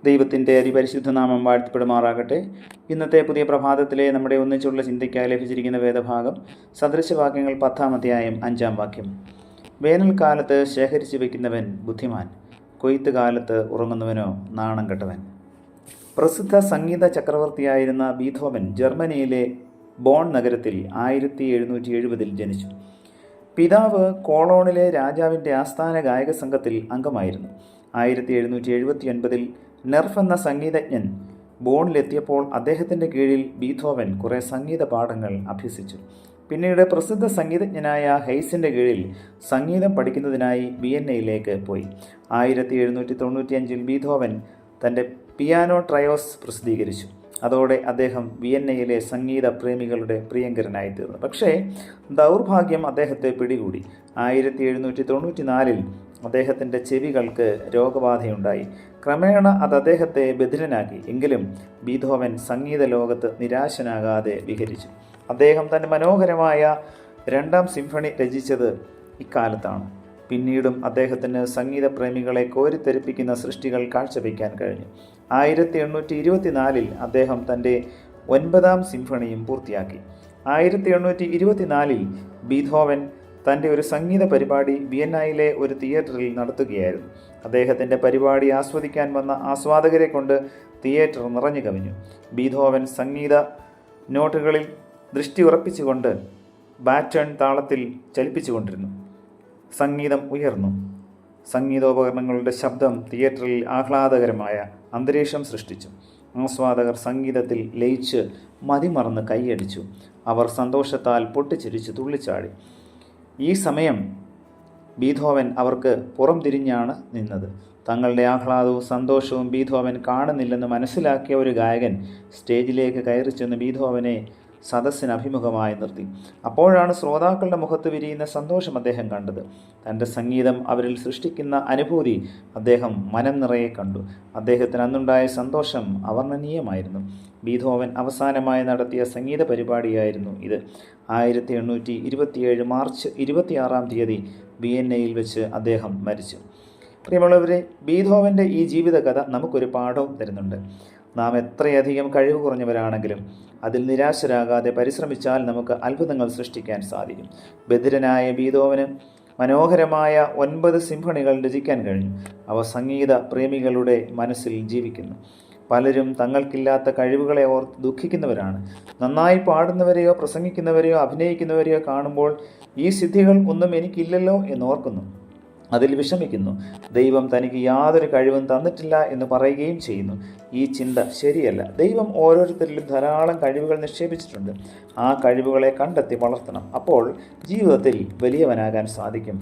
ദൈവത്തിൻ്റെ അതിപരിശുദ്ധ നാമം വാഴ്ത്തപ്പെടുമാറാകട്ടെ. ഇന്നത്തെ പുതിയ പ്രഭാതത്തിലെ നമ്മുടെ ഒന്നിച്ചുള്ള ചിന്തയ്ക്കായി ലഭിച്ചിരിക്കുന്ന വേദഭാഗം സദൃശവാക്യങ്ങൾ 10-ാം അധ്യായം 5-ാം വാക്യം. വേനൽക്കാലത്ത് ശേഖരിച്ചു വയ്ക്കുന്നവൻ ബുദ്ധിമാൻ, കൊയ്ത്ത് കാലത്ത് ഉറങ്ങുന്നവനോ നാണം കെട്ടവൻ. പ്രസിദ്ധ സംഗീത ചക്രവർത്തിയായിരുന്ന ബീഥോവൻ ജർമ്മനിയിലെ ബോൺ നഗരത്തിൽ 1770 ജനിച്ചു. പിതാവ് കോളോണിലെ രാജാവിൻ്റെ ആസ്ഥാന ഗായക സംഘത്തിൽ അംഗമായിരുന്നു. 1779 നെർഫ് എന്ന സംഗീതജ്ഞൻ ബോണിലെത്തിയപ്പോൾ അദ്ദേഹത്തിൻ്റെ കീഴിൽ ബീഥോവൻ കുറേ സംഗീത പാഠങ്ങൾ അഭ്യസിച്ചു. പിന്നീട് പ്രസിദ്ധ സംഗീതജ്ഞനായ ഹെയ്സിൻ്റെ കീഴിൽ സംഗീതം പഠിക്കുന്നതിനായി വിയന്നയിലേക്ക് പോയി. 1795 ബീഥോവൻ തൻ്റെ പിയാനോ ട്രയോസ് പ്രസിദ്ധീകരിച്ചു. അതോടെ അദ്ദേഹം വിയന്നയിലെ സംഗീത പ്രേമികളുടെ പ്രിയങ്കരനായി തീർന്നു. പക്ഷേ ദൗർഭാഗ്യം അദ്ദേഹത്തെ പിടികൂടി. 1794 അദ്ദേഹത്തിൻ്റെ ചെവികൾക്ക് രോഗബാധയുണ്ടായി. ക്രമേണ അത് അദ്ദേഹത്തെ ബധിരനാക്കി. എങ്കിലും ബീഥോവൻ സംഗീത ലോകത്ത് നിരാശനാകാതെ വിഹരിച്ചു. അദ്ദേഹം തൻ്റെ മനോഹരമായ 2-ാം സിംഫണി രചിച്ചത് ഇക്കാലത്താണ്. പിന്നീടും അദ്ദേഹത്തിന് സംഗീതപ്രേമികളെ കോരിത്തെരിപ്പിക്കുന്ന സൃഷ്ടികൾ കാഴ്ചവെക്കാൻ കഴിഞ്ഞു. 1824 അദ്ദേഹം തൻ്റെ 9-ാം സിംഫണിയും പൂർത്തിയാക്കി. 1824 ബീഥോവൻ തൻ്റെ ഒരു സംഗീത പരിപാടി വിയന്നയിലെ ഒരു തിയേറ്ററിൽ നടത്തുകയായിരുന്നു. അദ്ദേഹത്തിൻ്റെ പരിപാടി ആസ്വദിക്കാൻ വന്ന ആസ്വാദകരെ കൊണ്ട് തിയേറ്റർ നിറഞ്ഞു കവിഞ്ഞു. ബീഥോവൻ സംഗീത നോട്ടുകളിൽ ദൃഷ്ടി ഉറപ്പിച്ചുകൊണ്ട് ബാറ്റൺ താളത്തിൽ ചലിപ്പിച്ചുകൊണ്ടിരുന്നു. സംഗീതം ഉയർന്നു. സംഗീതോപകരണങ്ങളുടെ ശബ്ദം തിയേറ്ററിൽ ആഹ്ലാദകരമായ അന്തരീക്ഷം സൃഷ്ടിച്ചു. ആസ്വാദകർ സംഗീതത്തിൽ ലയിച്ച് മതിമറന്ന് കൈയടിച്ചു. അവർ സന്തോഷത്താൽ പൊട്ടിച്ചിരിച്ചു തുള്ളിച്ചാടി. ഈ സമയം ബീഥോവൻ അവർക്ക് പുറം തിരിഞ്ഞാണ് നിന്നത്. തങ്ങളുടെ ആഹ്ലാദവും സന്തോഷവും ബീഥോവൻ കാണുന്നില്ലെന്ന് മനസ്സിലാക്കിയ ഒരു ഗായകൻ സ്റ്റേജിലേക്ക് കയറി ചെന്ന് ബീഥോവനെ സദസ്സിന് അഭിമുഖമായി നിർത്തി. അപ്പോഴാണ് ശ്രോതാക്കളുടെ മുഖത്ത് വിരിയുന്ന സന്തോഷം അദ്ദേഹം കണ്ടത്. തൻ്റെ സംഗീതം അവരിൽ സൃഷ്ടിക്കുന്ന അനുഭൂതി അദ്ദേഹം മനം നിറയെ കണ്ടു. അദ്ദേഹത്തിന് അന്നുണ്ടായ സന്തോഷം അവർണ്ണനീയമായിരുന്നു. ബീഥോവൻ അവസാനമായി നടത്തിയ സംഗീത പരിപാടിയായിരുന്നു ഇത്. 1827 മാർച്ച് 26-ാം തീയതി വിയന്നയിൽ വെച്ച് അദ്ദേഹം മരിച്ചു. പ്രിയമുള്ളവരെ, ബീഥോവൻ്റെ ഈ ജീവിതകഥ നമുക്കൊരു പാഠവും തരുന്നുണ്ട്. നാം എത്രയധികം കഴിവ് കുറഞ്ഞവരാണെങ്കിലും അതിൽ നിരാശരാകാതെ പരിശ്രമിച്ചാൽ നമുക്ക് അത്ഭുതങ്ങൾ സൃഷ്ടിക്കാൻ സാധിക്കും. ബധിരനായ ബീഥോവന് മനോഹരമായ 9 സിംഫണികൾ രചിക്കാൻ കഴിഞ്ഞു. അവ സംഗീത പ്രേമികളുടെ മനസ്സിൽ ജീവിക്കുന്നു. പലരും തങ്ങൾക്കില്ലാത്ത കഴിവുകളെ ഓർത്ത് ദുഃഖിക്കുന്നവരാണ്. നന്നായി പാടുന്നവരെയോ പ്രസംഗിക്കുന്നവരെയോ അഭിനയിക്കുന്നവരെയോ കാണുമ്പോൾ ഈ സിദ്ധികൾ ഒന്നും എനിക്കില്ലല്ലോ എന്നോർക്കുന്നു. അതിൽ വിഷമിക്കുന്നു. ദൈവം തനിക്ക് യാതൊരു കഴിവും തന്നിട്ടില്ല എന്ന് പറയുകയും ചെയ്യുന്നു. ഈ ചിന്ത ശരിയല്ല. ദൈവം ഓരോരുത്തരിലും ധാരാളം കഴിവുകൾ നിക്ഷേപിച്ചിട്ടുണ്ട്. ആ കഴിവുകളെ കണ്ടെത്തി വളർത്തണം. അപ്പോൾ ജീവിതത്തിൽ വലിയവനാകാൻ സാധിക്കും.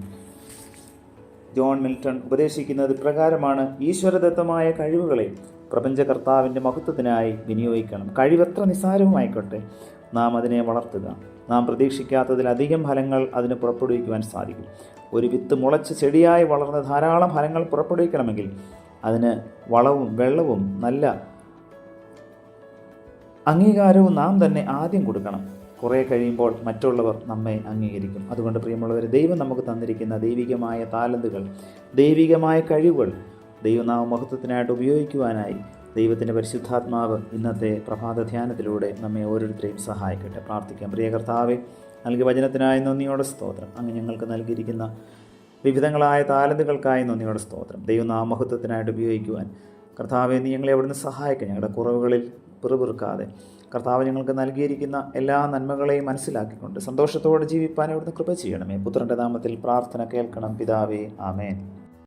ജോൺ മിൽട്ടൺ ഉപദേശിക്കുന്നത് പ്രകാരമാണ് ഈശ്വരദത്തമായ കഴിവുകളെ പ്രപഞ്ചകർത്താവിൻ്റെ മഹത്വത്തിനായി വിനിയോഗിക്കണം. കഴിവെത്ര നിസ്സാരവുമായിക്കോട്ടെ, നാം അതിനെ വളർത്തുക. നാം പ്രതീക്ഷിക്കാത്തതിലധികം ഫലങ്ങൾ അതിന് പുറപ്പെടുവിക്കുവാൻ സാധിക്കും. ഒരു വിത്ത് മുളച്ച് ചെടിയായി വളർന്ന് ധാരാളം ഫലങ്ങൾ പുറപ്പെടുവിക്കണമെങ്കിൽ അതിന് വളവും വെള്ളവും നല്ല അംഗീകാരവും നാം തന്നെ ആദ്യം കൊടുക്കണം. കുറേ കഴിയുമ്പോൾ മറ്റുള്ളവർ നമ്മെ അംഗീകരിക്കും. അതുകൊണ്ട് പ്രിയമുള്ളവർ, ദൈവം നമുക്ക് തന്നിരിക്കുന്ന ദൈവികമായ താലന്തുകൾ, ദൈവികമായ കഴിവുകൾ ദൈവനാമ മഹത്വത്തിനായിട്ട് ഉപയോഗിക്കുവാനായി ദൈവത്തിൻ്റെ പരിശുദ്ധാത്മാവ് ഇന്നത്തെ പ്രഭാത ധ്യാനത്തിലൂടെ നമ്മെ ഓരോരുത്തരെയും സഹായിക്കട്ടെ. പ്രാർത്ഥിക്കാം. പ്രിയ കർത്താവേ, നൽകിയ വചനത്തിനായി നന്ദിയോടെ സ്തോത്രം. അങ്ങ് ഞങ്ങൾക്ക് നൽകിയിരിക്കുന്ന വിവിധങ്ങളായ താലന്തുകൾക്കായി നന്ദിയോടെ സ്തോത്രം. ദൈവനാമ മഹത്വത്തിനായിട്ട് ഉപയോഗിക്കുവാൻ കർത്താവെ നീ ഞങ്ങളെ അവിടുന്ന് സഹായിക്കുക. ഞങ്ങളുടെ കുറവുകളിൽ പിറുപിറുക്കാതെ കർത്താവ് ഞങ്ങൾക്ക് നൽകിയിരിക്കുന്ന എല്ലാ നന്മകളെയും മനസ്സിലാക്കിക്കൊണ്ട് സന്തോഷത്തോടെ ജീവിപ്പാൻ അവിടുന്ന് കൃപ ചെയ്യണമേ. പുത്രൻ്റെ നാമത്തിൽ പ്രാർത്ഥന കേൾക്കണം പിതാവേ. ആമേൻ.